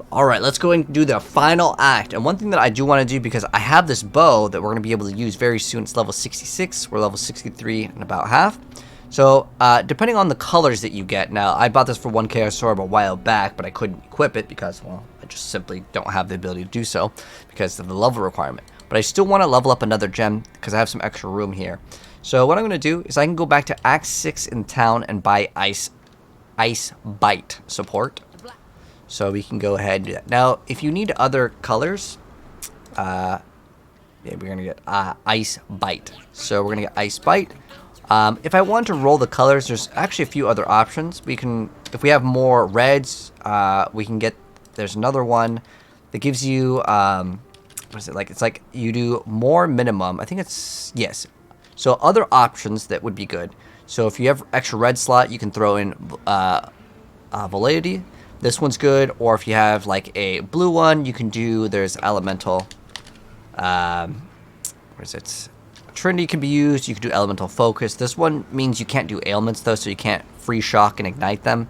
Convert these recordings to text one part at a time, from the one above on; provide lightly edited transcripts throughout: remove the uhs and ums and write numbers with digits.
Alright, let's go and do the final act. And one thing that I do want to do, because I have this bow that we're going to be able to use very soon. It's level 66. We're level 63 and about half. So, depending on the colors that you get. Now, I bought this for 1 Chaos Orb a while back, but I couldn't equip it because, well, I just simply don't have the ability to do so because of the level requirement. But I still want to level up another gem because I have some extra room here. So, what I'm going to do is I can go back to Act 6 in town and buy Ice Bite support. So we can go ahead and do that. Now, if you need other colors, yeah, we're going to get Ice Bite. So we're going to get Ice Bite. If I want to roll the colors, there's actually a few other options. We can, if we have more reds, we can get, there's another one that gives you, what is it like? It's like you do more minimum. I think it's, yes. So other options that would be good. So if you have extra red slot, you can throw in Velocity. This one's good, or if you have like a blue one, you can do, there's Elemental, where is it? Trinity can be used, you can do Elemental Focus. This one means you can't do ailments though, so you can't free shock and ignite them.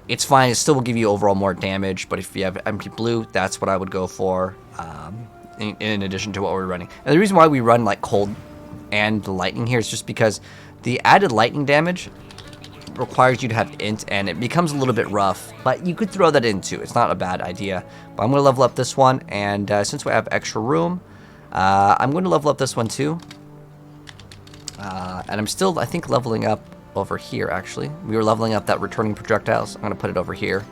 It's fine, it still will give you overall more damage, but if you have empty blue, that's what I would go for, in addition to what we're running. And the reason why we run like cold and the lightning here is just because the added lightning damage requires you to have int, and it becomes a little bit rough, but you could throw that in too. It's not a bad idea. But I'm going to level up this one, and since we have extra room, I'm going to level up this one too. And I'm still, I think, leveling up over here, actually. We were leveling up that returning projectiles. So I'm going to put it over here.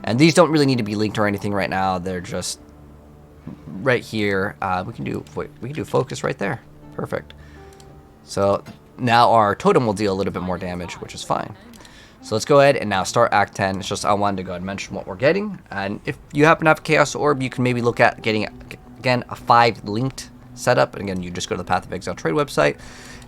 And these don't really need to be linked or anything right now. They're just right here. We can do focus right there. Perfect. So now our totem will deal a little bit more damage, which is fine. So let's go ahead and now start Act 10. It's just I wanted to go ahead and mention what we're getting. And if you happen to have a Chaos Orb, you can maybe look at getting, again, a 5 linked setup. And again, you just go to the Path of Exile trade website,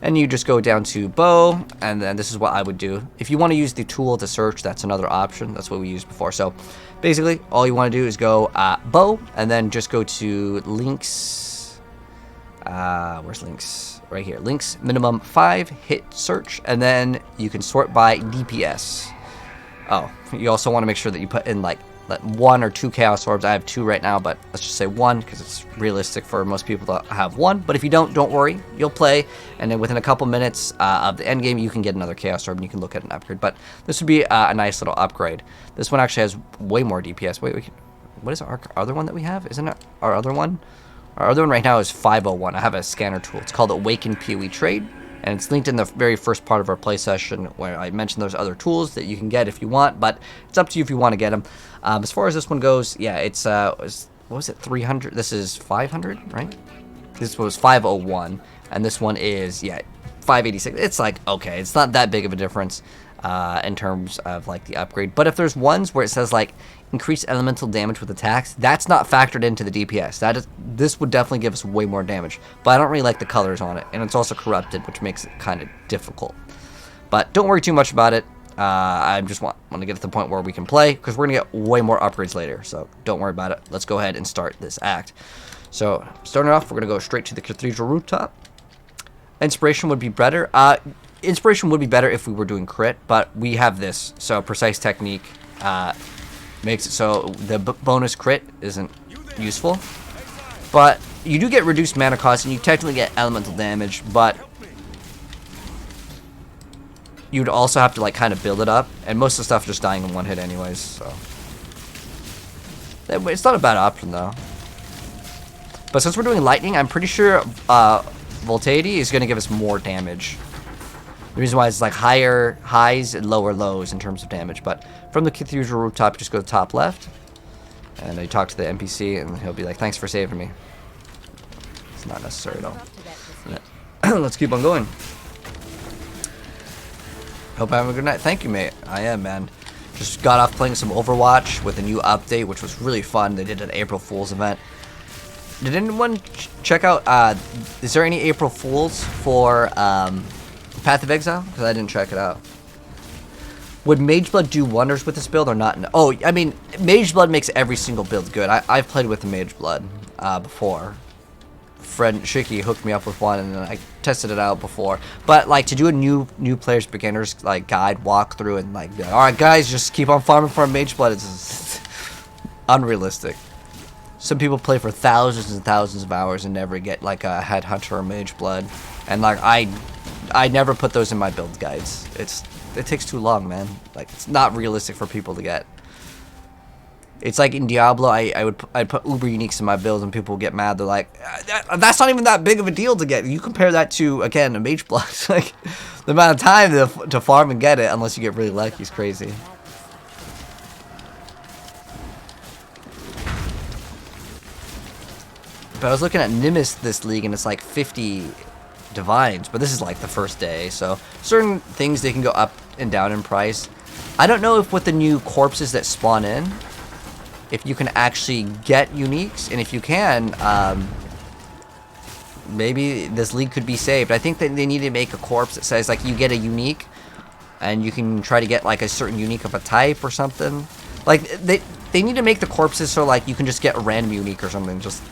and you just go down to bow, and then this is what I would do. If you want to use the tool to search, that's another option. That's what we used before. So basically, all you want to do is go bow, and then just go to links. Where's links? Right here, links minimum 5, hit search, and then you can sort by DPS. Oh, you also want to make sure that you put in like 1 or 2 Chaos Orbs. I have 2 right now, but let's just say 1 because it's realistic for most people to have 1. But if you don't worry, you'll play, and then within a couple minutes of the end game, you can get another Chaos Orb and you can look at an upgrade. But this would be a nice little upgrade. This one actually has way more DPS. Wait, what is our other one that we have? Isn't it our other one? Our other one right now is 501. I have a scanner tool. It's called Awaken PoE Trade, and it's linked in the very first part of our play session where I mentioned there's other tools that you can get if you want, but it's up to you if you want to get them. As far as this one goes, yeah, it's, what was it, 300? This is 500, right? This was 501, and this one is, yeah, 586. It's like, okay, it's not that big of a difference in terms of like the upgrade. But if there's ones where it says like increase elemental damage with attacks, that's not factored into the DPS. This would definitely give us way more damage, but I don't really like the colors on it, and it's also corrupted, which makes it kind of difficult. But don't worry too much about it. I just want to get to the point where we can play, because we're gonna get way more upgrades later, so don't worry about it. Let's go ahead and start this act. So starting off, we're gonna go straight to the cathedral rooftop. Inspiration would be better. Inspiration would be better if we were doing crit, but we have this, so precise technique makes it so the bonus crit isn't useful. But you do get reduced mana cost, and you technically get elemental damage, but you'd also have to like kind of build it up, and most of the stuff just dying in one hit anyways, so it's not a bad option though. But since we're doing lightning, I'm pretty sure Voltaity is going to give us more damage. The reason why is like higher highs and lower lows in terms of damage. But from the cathedral rooftop, just go to the top left, and you talk to the NPC, and he'll be like, "Thanks for saving me." It's not necessary at all. Let's keep on going. Hope I have a good night. Thank you, mate. I am, man. Just got off playing some Overwatch with a new update, which was really fun. They did an April Fool's event. Did anyone check out, is there any April Fools for Path of Exile? Because I didn't check it out. Would Mageblood do wonders with this build or not? Oh, I mean, Mageblood makes every single build good. I've played with the Mageblood before. Friend Shiki hooked me up with one, and then I tested it out before. But like to do a new players beginners like guide walkthrough and like, all right guys, just keep on farming for a Mageblood. unrealistic. Some people play for thousands and thousands of hours and never get like a headhunter or mage blood, and like I never put those in my build guides. It takes too long, man. Like, it's not realistic for people to get. It's like in Diablo, I'd put uber uniques in my builds and people would get mad. They're like, that's not even that big of a deal to get. You compare that to, again, a mage block. Like, the amount of time to farm and get it, unless you get really lucky, is crazy. But I was looking at Nimbus this league, and it's like 50 divines, but this is like the first day, so certain things, they can go up and down in price. I don't know if with the new corpses that spawn in, if you can actually get uniques, and if you can, maybe this league could be saved. I think that they need to make a corpse that says like you get a unique, and you can try to get like a certain unique of a type or something. Like they need to make the corpses so like you can just get a random unique or something, just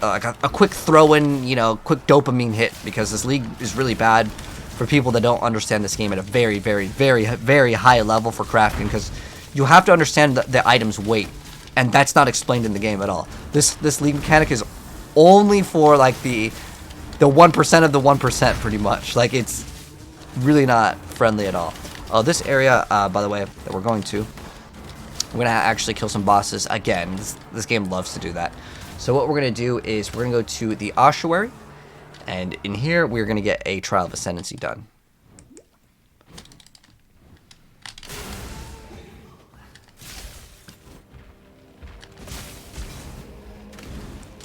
like a quick throw-in, you know, quick dopamine hit, because this league is really bad for people that don't understand this game at a very, very, very, very high level for crafting, because you have to understand the item's weight, and that's not explained in the game at all. This league mechanic is only for like the 1% of the 1%, pretty much. Like, it's really not friendly at all. Oh, this area, by the way, that we're going to, we're gonna actually kill some bosses again. This game loves to do that. So what we're going to do is we're going to go to the Ossuary, and in here we're going to get a Trial of Ascendancy done.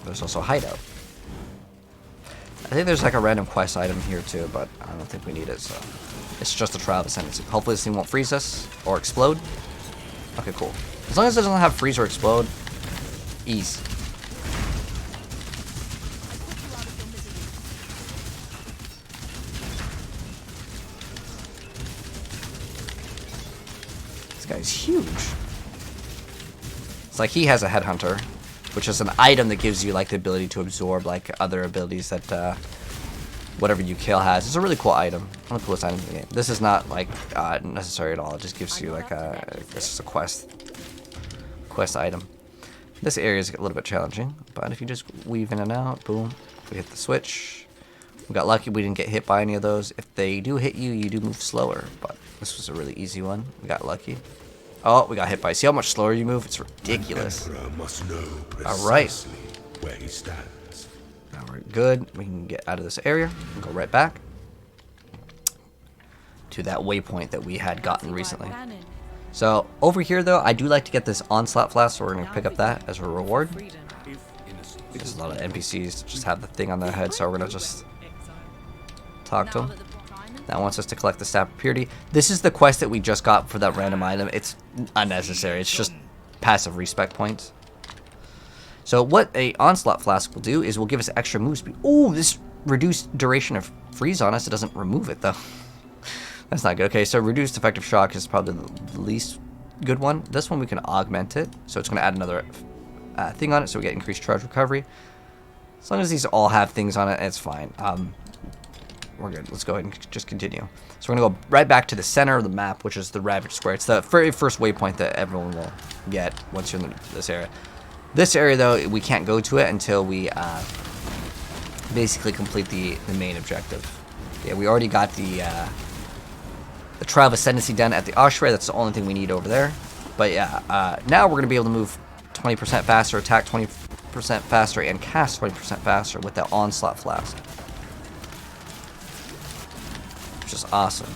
There's also a hideout. I think there's like a random quest item here too, but I don't think we need it, so it's just a Trial of Ascendancy. Hopefully this thing won't freeze us or explode. Okay, cool. As long as it doesn't have freeze or explode, ease. Guy's huge. It's like he has a headhunter, which is an item that gives you like the ability to absorb like other abilities that whatever you kill has. It's a really cool item. One of the coolest items in the game. This is not like necessary at all. It just gives you like it's just a quest item. This area is a little bit challenging, but if you just weave in and out, boom, we hit the switch. We got lucky we didn't get hit by any of those. If they do hit you, you do move slower, but this was a really easy one. We got lucky. Oh, we got hit by. See how much slower you move? It's ridiculous. Must know All right. where he stands. Now we're good. We can get out of this area and go right back to that waypoint that we had gotten recently. So over here, though, I do like to get this Onslaught Flask, so we're going to pick up that as a reward. Because a lot of NPCs just have the thing on their head, so we're going to just talk to them. That wants us to collect the Staff of Purity. This is the quest that we just got for that random item. It's unnecessary. It's just passive respec points. So what a Onslaught Flask will do is will give us extra move speed. Oh, this reduced duration of freeze on us. It doesn't remove it, though. That's not good. Okay, so reduced effective shock is probably the least good one. This one we can augment it. So it's going to add another thing on it, so we get increased charge recovery. As long as these all have things on it, it's fine. We're good. Let's go ahead and just continue. So we're going to go right back to the center of the map, which is the Ravaged Square. It's the very first waypoint that everyone will get once you're in this area. This area, though, we can't go to it until we basically complete the main objective. Yeah, we already got the Trial of Ascendancy done at the Ossuary. That's the only thing we need over there. But yeah, now we're going to be able to move 20% faster, attack 20% faster, and cast 20% faster with that Onslaught Flask. Which is awesome.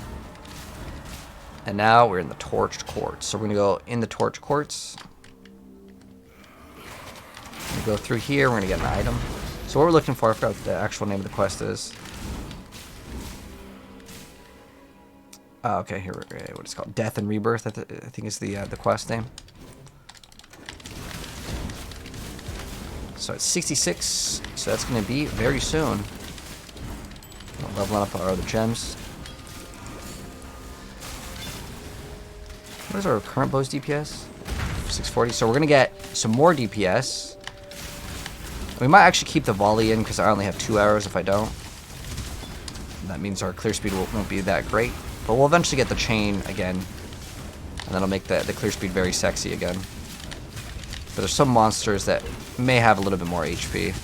And now we're in the Torched Courts. So we're going to go in the Torched Courts. We go through here. We're going to get an item. So what we're looking for, I forgot what the actual name of the quest is. Oh, okay, here, what it's called, Death and Rebirth, I think is the quest name. So it's 66, so that's going to be very soon. Leveling up our other gems. What is our current bow's DPS? 640, so we're going to get some more DPS. We might actually keep the volley in because I only have 2 arrows if I don't. That means our clear speed won't be that great. But we'll eventually get the chain again. And that'll make the clear speed very sexy again. But there's some monsters that may have a little bit more HP.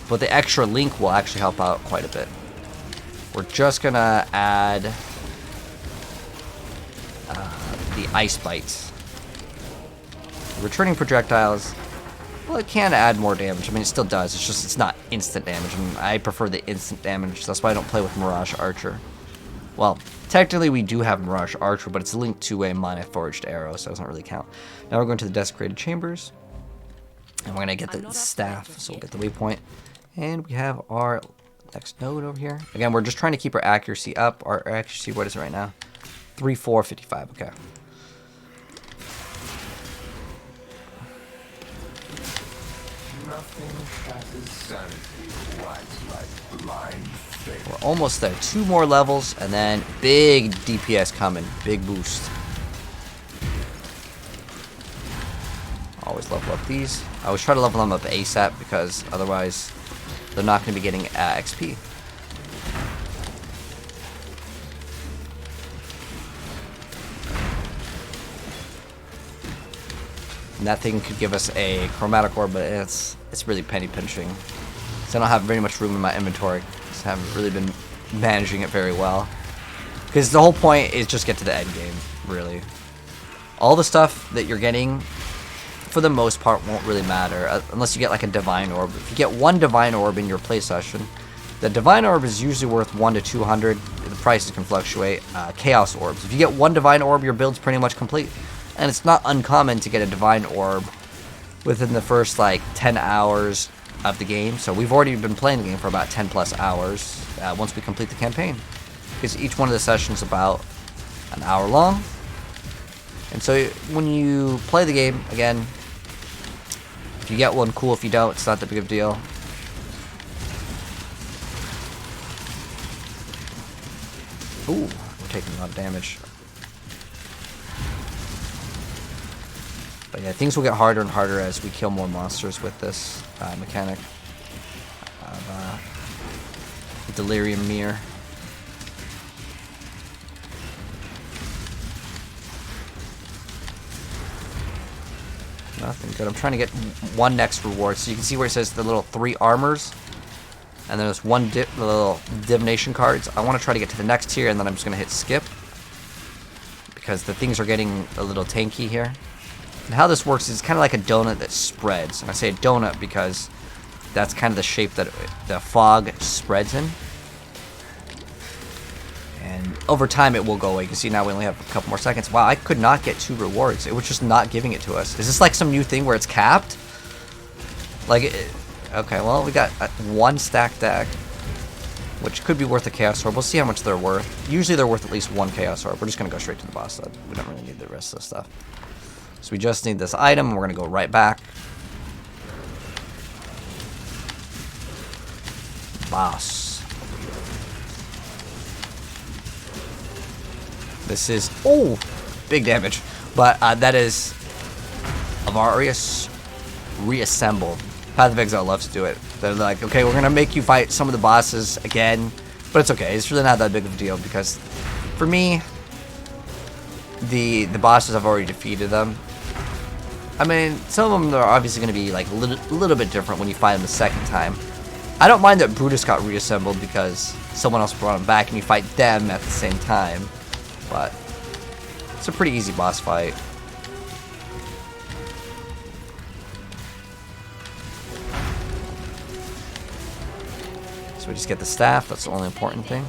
But the extra link will actually help out quite a bit. We're just gonna add the ice bites. Returning projectiles, well, it can add more damage. I mean, it still does. It's just it's not instant damage. And I prefer the instant damage. That's why I don't play with Mirage Archer. Well, technically we do have Mirage Archer, but it's linked to a Mana Forged Arrow, so it doesn't really count. Now we're going to the Desecrated Chambers. And we're going to get the staff, so we'll get the waypoint. And we have our next node over here. Again, we're just trying to keep our accuracy up. Our accuracy, what is it right now? 3, 4, 55, okay. We're almost there. 2 more levels, and then big DPS coming. Big boost. Always level up these. I always try to level them up ASAP because otherwise they're not going to be getting XP. And that thing could give us a chromatic orb, but it's really penny pinching. So I don't have very much room in my inventory. Just haven't really been managing it very well. Because the whole point is just get to the end game, really. All the stuff that you're getting, for the most part, won't really matter unless you get like a divine orb. If you get 1 divine orb in your play session, the divine orb is usually worth 1 to 200. The prices can fluctuate. Chaos orbs. If you get 1 divine orb, your build's pretty much complete. And it's not uncommon to get a divine orb within the first like 10 hours of the game. So we've already been playing the game for about 10 plus hours once we complete the campaign. Because each one of the sessions is about an hour long. And so when you play the game, again, if you get one, cool. If you don't, it's not that big of a deal. Ooh, we're taking a lot of damage. But yeah, things will get harder and harder as we kill more monsters with this mechanic of Delirium Mirror. Nothing good. I'm trying to get 1 next reward. So you can see where it says the little 3 armors. And then there's 1 little divination cards. I want to try to get to the next tier, and then I'm just going to hit skip. Because the things are getting a little tanky here. And how this works is kind of like a donut that spreads. And I say a donut because that's kind of the shape that the fog spreads in. And over time it will go away. You can see now we only have a couple more seconds. Wow, I could not get 2 rewards. It was just not giving it to us. Is this like some new thing where it's capped? Like, okay, well, we got 1 stacked deck, which could be worth a Chaos Orb. We'll see how much they're worth. Usually they're worth at least 1 Chaos Orb. We're just going to go straight to the boss. So we don't really need the rest of the stuff. So we just need this item, and we're going to go right back. Boss. This is, oh, big damage. But that is Avarius reassembled. Path of Exile loves to do it. They're like, okay, we're going to make you fight some of the bosses again. But it's okay. It's really not that big of a deal because for me, the bosses, I've already defeated them. I mean, some of them are obviously going to be like a little bit different when you fight them the second time. I don't mind that Brutus got reassembled because someone else brought him back and you fight them at the same time. But it's a pretty easy boss fight. So we just get the staff. That's the only important thing.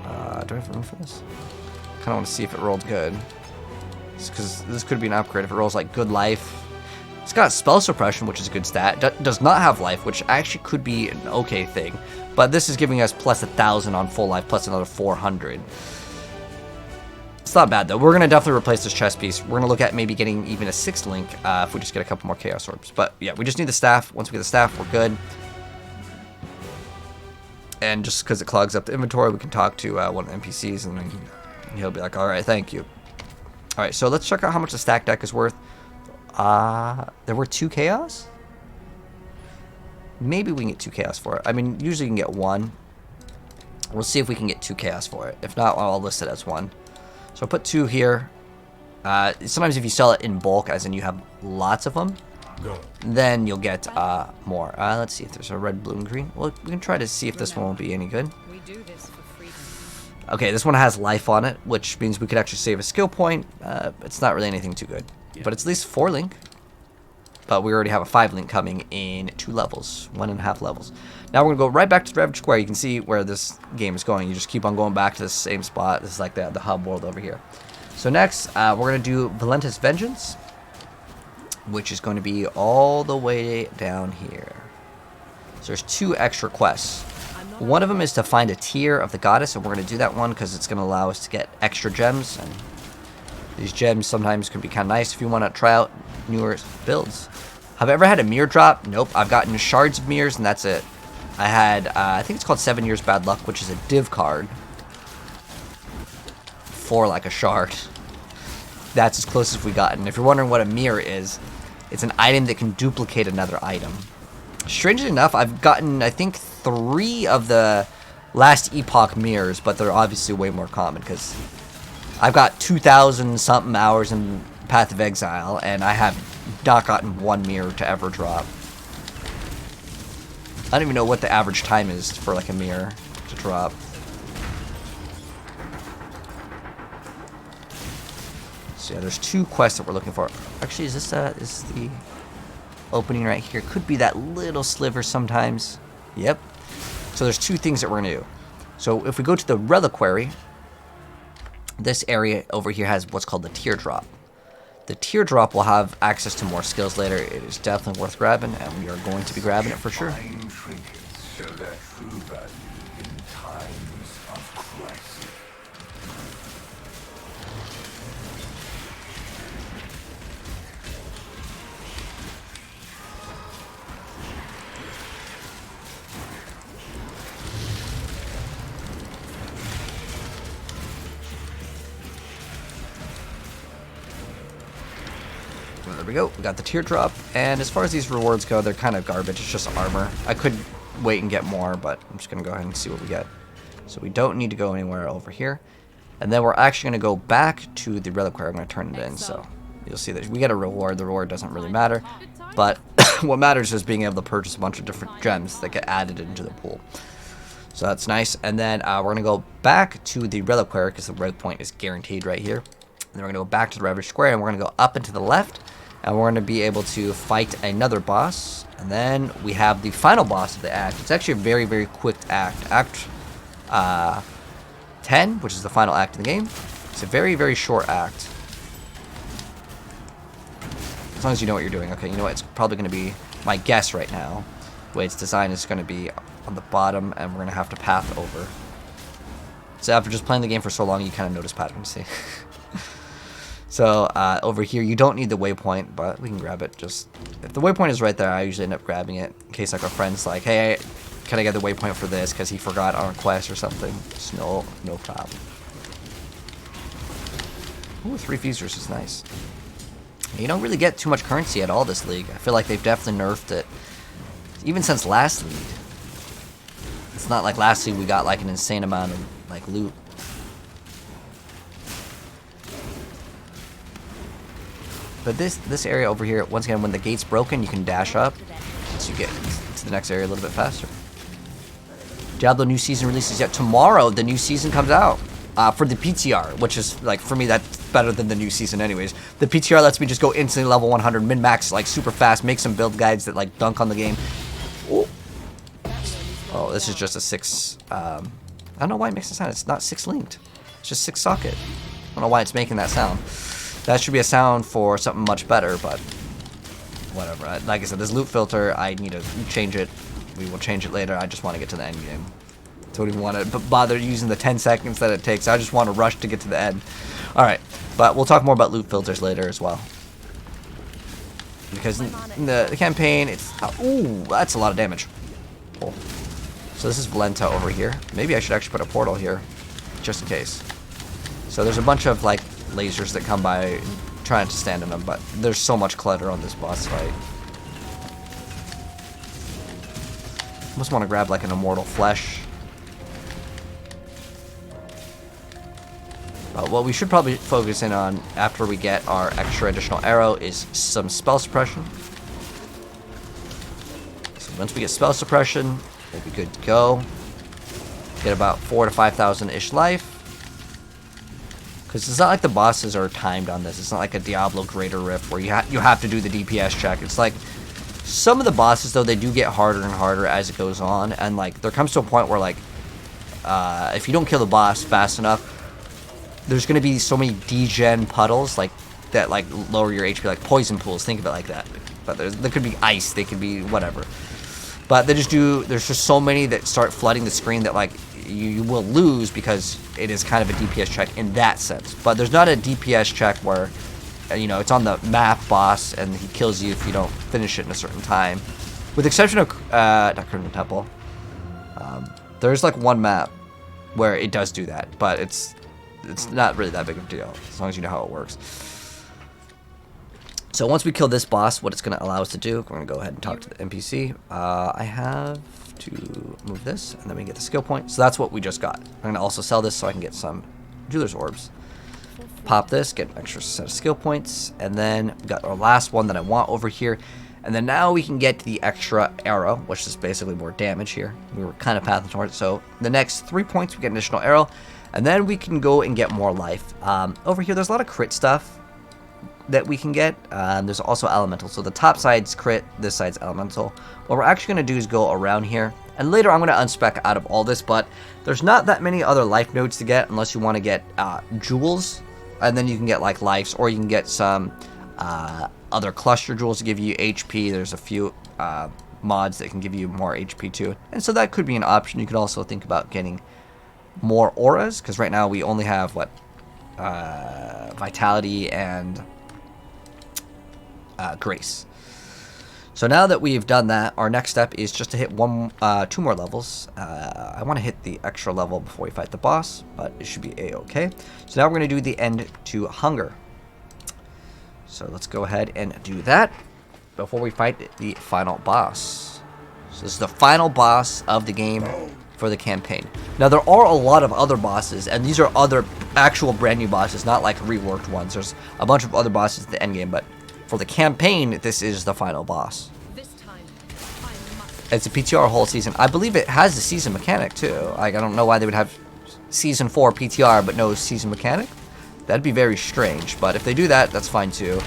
Do I have room for this? Kind of want to see if it rolled good. Because this could be an upgrade if it rolls like good life. It's got spell suppression, which is a good stat. Does not have life, which actually could be an okay thing. But this is giving us plus 1,000 on full life, plus another 400. It's not bad though. We're gonna definitely replace this chest piece. We're gonna look at maybe getting even a 6th link if we just get a couple more Chaos Orbs. But yeah, we just need the staff. Once we get the staff, we're good. And just because it clogs up the inventory, we can talk to one of the NPCs, and then he'll be like, "All right, thank you." All right, so let's check out how much the stack deck is worth. There were 2 chaos? Maybe we can get 2 chaos for it. I mean, usually you can get 1. We'll see if we can get 2 chaos for it. If not, I'll list it as 1. So I'll put 2 here. Sometimes if you sell it in bulk, as in you have lots of them, Go. then you'll get more. Let's see if there's a red, blue, and green. Well, we can try to see if this one will be any good. We do this for freedom. Okay, this one has life on it, which means we could actually save a skill point. It's not really anything too good. But it's at least 4 link. But we already have a 5 link coming in 2 levels, 1.5 levels. Now we're going to go right back to the Ravage Square. You can see where this game is going. You just keep on going back to the same spot. This is like the hub world over here. So next, we're going to do Vilenta's Vengeance, which is going to be all the way down here. So there's 2 extra quests. One of them is to find a tier of the goddess, and we're going to do that one because it's going to allow us to get extra gems. And these gems sometimes can be kind of nice if you want to try out newer builds. Have I ever had a mirror drop? Nope. I've gotten shards of mirrors, and that's it. I had, I think it's called 7 Years Bad Luck, which is a div card for like a shard. That's as close as we got. And if you're wondering what a mirror is, it's an item that can duplicate another item. Strangely enough, I've gotten, I think, 3 of the last epoch mirrors, but they're obviously way more common because I've got 2,000 something hours in Path of Exile, and I have not gotten 1 mirror to ever drop. I don't even know what the average time is for like a mirror to drop. So yeah, there's 2 quests that we're looking for. Actually, is the opening right here? Could be that little sliver sometimes. Yep. So there's 2 things that we're gonna do. So if we go to the Reliquary, this area over here has what's called the Teardrop. The Teardrop will have access to more skills later. It is definitely worth grabbing, and we are going to be grabbing it for sure. Fine trinkets show their true value in times of crisis. Well, there we go. We got the Teardrop, and as far as these rewards go, they're kind of garbage. It's just armor. I could wait and get more, but I'm just going to go ahead and see what we get. So we don't need to go anywhere over here. And then we're actually going to go back to the Reliquary. I'm going to turn it in, so you'll see that we get a reward. The reward doesn't really matter, but what matters is being able to purchase a bunch of different gems that get added into the pool. So that's nice. And then we're going to go back to the Reliquary because the red point is guaranteed right here. And then we're going to go back to the Ravage Square, and we're going to go up and to the left. And we're going to be able to fight another boss. And then we have the final boss of the act. It's actually a very, very quick act. Act 10, which is the final act of the game. It's a very, very short act. As long as you know what you're doing. Okay, you know what? It's probably going to be, my guess right now, the way it's designed is going to be on the bottom, and we're going to have to path over. So after just playing the game for so long, you kind of notice patterns, see? So over here, you don't need the waypoint, but we can grab it. Just if the waypoint is right there, I usually end up grabbing it in case like a friend's like, "Hey, can I get the waypoint for this?" Because he forgot on a quest or something. Just no problem. Ooh, 3 Feasters is nice. You don't really get too much currency at all this league. I feel like they've definitely nerfed it, even since last league. It's not like last league we got like an insane amount of like loot. But this area over here, once again, when the gate's broken, you can dash up, so you get to the next area a little bit faster. Diablo new season releases yet tomorrow. The new season comes out for the PTR, which is like for me that's better than the new season, anyways. The PTR lets me just go instantly level 100, min max like super fast, make some build guides that like dunk on the game. Ooh. Oh, this is just a 6. I don't know why it makes a sound. It's not 6 linked. It's just 6 socket. I don't know why it's making that sound. That should be a sound for something much better, but whatever. Like I said, this loot filter, I need to change it. We will change it later. I just want to get to the end game. Don't even want to bother using the 10 seconds that it takes. I just want to rush to get to the end. Alright, but we'll talk more about loot filters later as well. Because in the campaign, it's... ooh, that's a lot of damage. Cool. So this is Vilenta over here. Maybe I should actually put a portal here, just in case. So there's a bunch of, like, lasers that come by trying to stand in them, but there's so much clutter on this boss fight. Almost want to grab like an immortal flesh. What we should probably focus in on after we get our extra additional arrow is some spell suppression. So once we get spell suppression, we'll be good to go. Get about 4,000 to 5,000-ish life. Because it's not like the bosses are timed on this. It's not like a Diablo Greater Rift where you have to do the DPS check. It's like some of the bosses, though, they do get harder and harder as it goes on. And like there comes to a point where like if you don't kill the boss fast enough, there's going to be so many degen puddles like that, like lower your HP, like poison pools. Think of it like that. But there could be ice. They could be whatever. But there's just so many that start flooding the screen that like you will lose because it is kind of a DPS check in that sense. But there's not a DPS check where, you know, it's on the map boss and he kills you if you don't finish it in a certain time. With the exception of not Crimson Temple, there's like one map where it does do that, but it's not really that big of a deal as long as you know how it works. So once we kill this boss, what it's going to allow us to do, we're going to go ahead and talk to the NPC. I have to move this, and then we get the skill point. So that's what we just got. I'm going to also sell this so I can get some Jeweler's Orbs. Pop this, get an extra set of skill points, and then we got our last one that I want over here. And then now we can get the extra arrow, which is basically more damage here. We were kind of pathing towards it. So the next 3 points, we get an additional arrow, and then we can go and get more life. Over here, there's a lot of crit stuff that we can get. There's also elemental. So the top side's crit, this side's elemental. What we're actually going to do is go around here. And later I'm going to unspec out of all this, but there's not that many other life nodes to get unless you want to get jewels. And then you can get like lives, or you can get some other cluster jewels to give you HP. There's a few mods that can give you more HP too. And so that could be an option. You could also think about getting more auras, because right now we only have what? Vitality and Grace. So now that we've done that, our next step is just to hit 2 more levels. I want to hit the extra level before we fight the boss, but it should be a-okay. So now we're going to do the end to hunger. So let's go ahead and do that before we fight the final boss. So this is the final boss of the game for the campaign. Now there are a lot of other bosses, and these are other actual brand new bosses, not like reworked ones. There's a bunch of other bosses at the end game, but for the campaign, this is the final boss. This time, I must. It's a PTR whole season. I believe it has the season mechanic too. Like I don't know why they would have season 4 PTR but no season mechanic. That'd be very strange, but if they do that, that's fine too.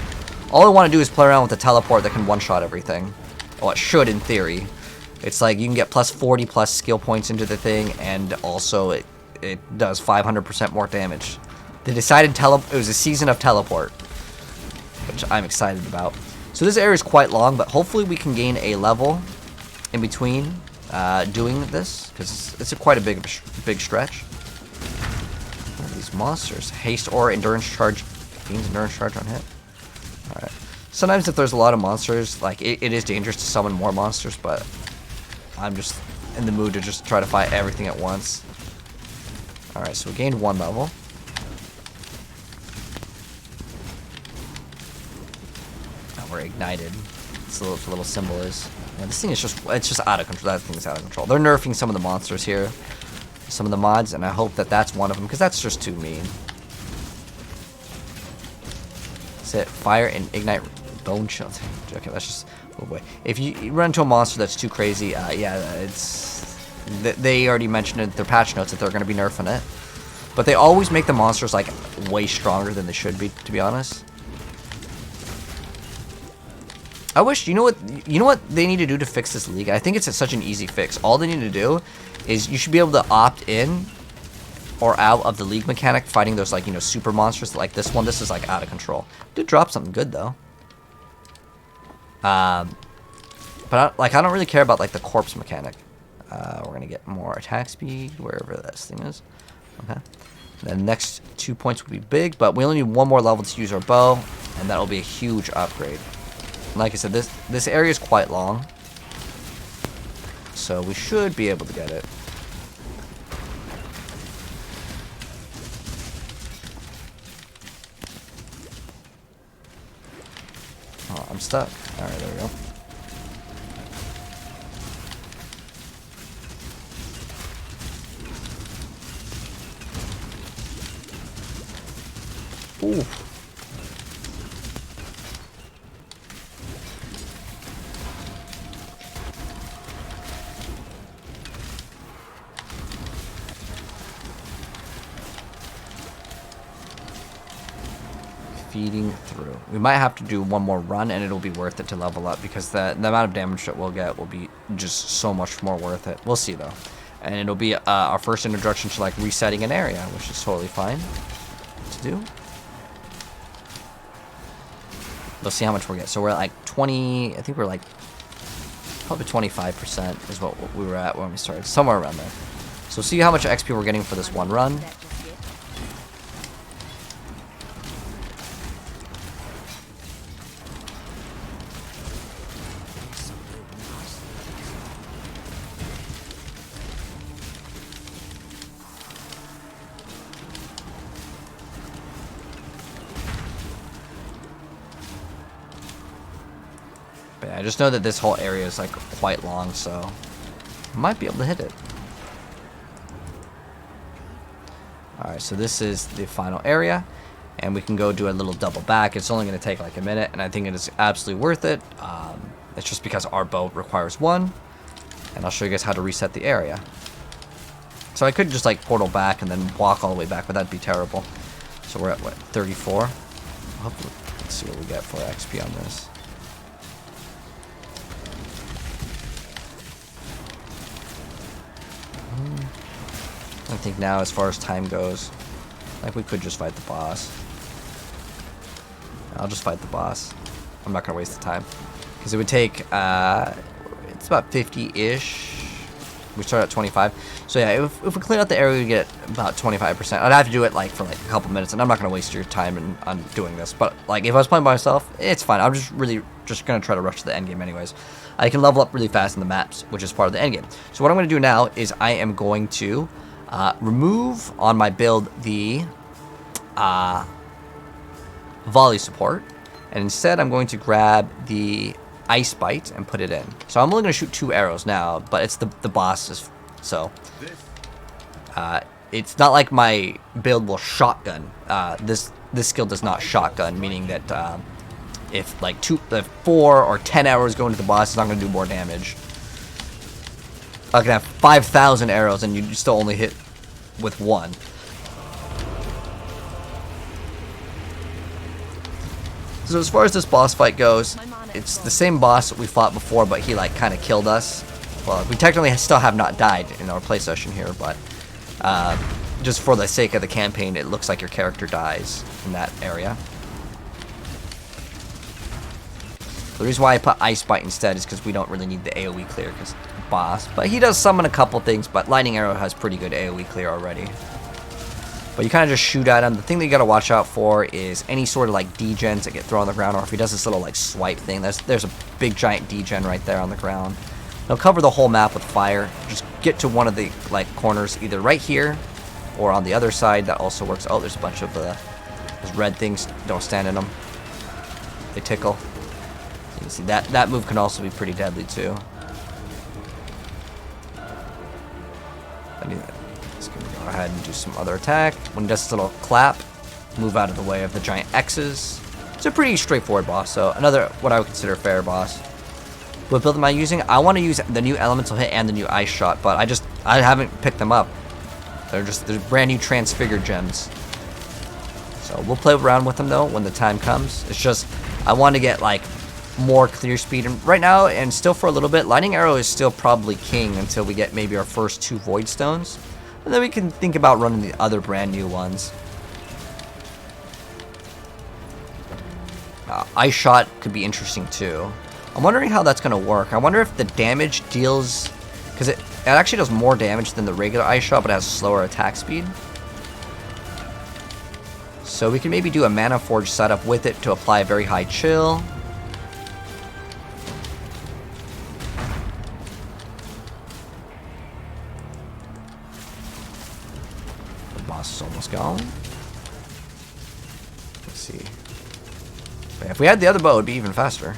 All I want to do is play around with the teleport that can one-shot everything. Well, it should in theory. It's like you can get plus 40 plus skill points into the thing, and also it does 500% more damage. They decided it was a season of teleport, which I'm excited about. So this area is quite long, but hopefully we can gain a level in between doing this, because it's quite a big stretch. What are these monsters? Haste or endurance charge. Gains endurance charge on hit. Alright. Sometimes if there's a lot of monsters, like it is dangerous to summon more monsters, but I'm just in the mood to just try to fight everything at once. Alright, so we gained 1 level. We're ignited. That's what the little symbol is. Yeah, this thing is it's just out of control. That thing's out of control. They're nerfing some of the monsters here, some of the mods, and I hope that that's one of them, because that's just too mean. Set fire and ignite bone chill. Okay, let's just move away. If you run into a monster that's too crazy, yeah, they already mentioned in their patch notes that they're going to be nerfing it, but they always make the monsters like way stronger than they should be, to be honest. I wish, you know what they need to do to fix this league? I think it's such an easy fix. All they need to do is you should be able to opt in or out of the league mechanic fighting those, like, you know, super monsters like this one. This is like out of control. Did drop something good though. But I don't really care about like the corpse mechanic. We're gonna get more attack speed wherever this thing is. Okay. The next 2 points will be big, but we only need 1 more level to use our bow, and that'll be a huge upgrade. Like I said, this area is quite long, so we should be able to get it. Oh, I'm stuck. Alright, there we go. Ooh. Feeding through. We might have to do one more run and it'll be worth it to level up because the amount of damage that we'll get will be just so much more worth it. We'll see though. And it'll be our first introduction to like resetting an area, which is totally fine to do. Let's see how much we'll get. So we're at like 20, I think we're like probably 25% is what we were at when we started. Somewhere around there. So see how much XP we're getting for this one run. But yeah, I just know that this whole area is like quite long, so I might be able to hit it. Alright, so this is the final area, and we can go do a little double back. It's only going to take like a minute, and I think it is absolutely worth it. It's just because our boat requires one, and I'll show you guys how to reset the area. So I could just like portal back and then walk all the way back, but that'd be terrible. So we're at what, 34? Hopefully, let's see what we get for XP on this. I think now, as far as time goes, like we could just fight the boss. I'll just fight the boss. I'm not gonna waste the time because it would take. It's about 50-ish. We start at 25. So yeah, if we clean out the area, we get about 25%. I'd have to do it like for like a couple minutes, and I'm not gonna waste your time on doing this. But like if I was playing by myself, it's fine. I'm just really just gonna try to rush to the end game anyways. I can level up really fast in the maps, which is part of the end game. So what I'm gonna do now is I am going to remove on my build the volley support, and instead I'm going to grab the ice bite and put it in. So I'm only going to shoot 2 arrows now, but it's the boss, so it's not like my build will shotgun. This skill does not shotgun, meaning that if like 4 or 10 arrows go into the boss, it's not going to do more damage. I can have 5,000 arrows and you still only hit with 1. So as far as this boss fight goes, it's the same boss that we fought before, but he like kind of killed us. Well, we technically still have not died in our play session here, but just for the sake of the campaign, it looks like your character dies in that area. The reason why I put Ice Bite instead is because we don't really need the AoE clear because boss. But he does summon a couple things, but Lightning Arrow has pretty good AoE clear already. But you kind of just shoot at him. The thing that you got to watch out for is any sort of like degens that get thrown on the ground, or if he does this little like swipe thing. There's a big giant degen right there on the ground. He'll cover the whole map with fire. Just get to one of the like corners, either right here or on the other side. That also works. Oh, there's a bunch of those red things. Don't stand in them. They tickle. You can see that move can also be pretty deadly too. Just gonna go ahead and do some other attack. When he does this little clap, move out of the way of the giant X's. It's a pretty straightforward boss, so another what I would consider a fair boss. What build am I using? I want to use the new Elemental Hit and the new Ice Shot, but I haven't picked them up. They're brand new transfigured gems. So we'll play around with them though when the time comes. It's just I want to get like more clear speed, and right now and still for a little bit, Lightning Arrow is still probably king until we get maybe our first 2 Void Stones, and then we can think about running the other brand new ones. Ice Shot could be interesting too. I'm wondering how that's going to work. I wonder if the damage deals, because it actually does more damage than the regular Ice Shot, but it has slower attack speed. So we can maybe do a Mana Forge setup with it to apply a very high chill. The boss is almost gone. Let's see. But if we had the other bow, it would be even faster.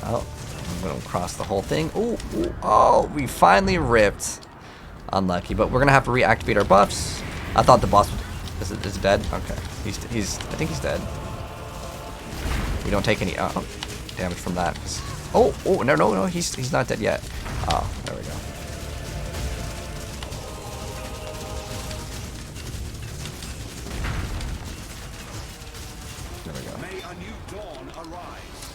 Oh, I'm going to cross the whole thing. Ooh, ooh, oh, we finally ripped. Unlucky, but we're going to have to reactivate our buffs. I thought the boss would Is it dead? Okay. He's I think he's dead. We don't take any damage from that. Oh, no, he's not dead yet. Oh, there we go. There we go. May a new dawn arise.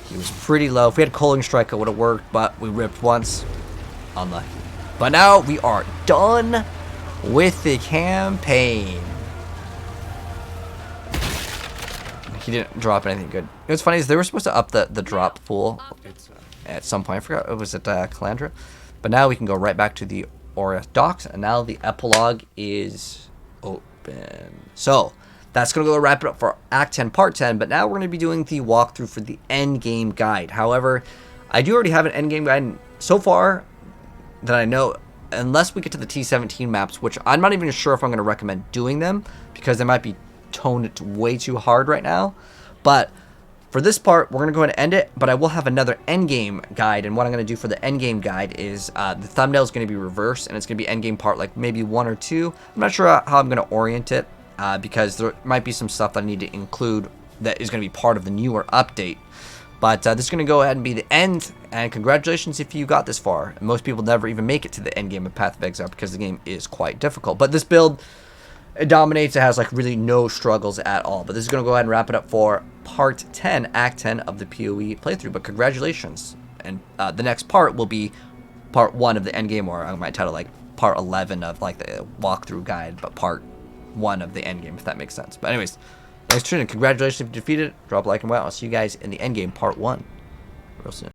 He was pretty low. If we had Coaling Strike, it would have worked, but we ripped once. Unlucky. But now we are done with the campaign. He didn't drop anything good. What's funny is they were supposed to up the drop pool at some point. I forgot, it was at Calandra. But now we can go right back to the Aura docks, and now the epilogue is open. So that's going to go wrap it up for Act 10, Part 10, but now we're going to be doing the walkthrough for the endgame guide. However, I do already have an endgame guide so far that I know, unless we get to the T17 maps, which I'm not even sure if I'm going to recommend doing them, because they might be toned way too hard right now. But for this part, we're going to go ahead and end it, but I will have another endgame guide, and what I'm going to do for the endgame guide is the thumbnail is going to be reversed, and it's going to be endgame part like maybe 1 or 2. I'm not sure how I'm going to orient it, because there might be some stuff that I need to include that is going to be part of the newer update. But this is going to go ahead and be the end, and congratulations if you got this far. Most people never even make it to the end game of Path of Exile because the game is quite difficult. But this build, it dominates. It has like really no struggles at all. But this is going to go ahead and wrap it up for Part 10, Act 10 of the PoE playthrough. But congratulations. And the next part will be Part 1 of the end game, or I might title like Part 11 of like the walkthrough guide, but Part 1 of the end game, if that makes sense. But anyways, thanks for tuning in. Congratulations if you defeated it. Drop a like and wow. I'll see you guys in the end game Part 1 real soon.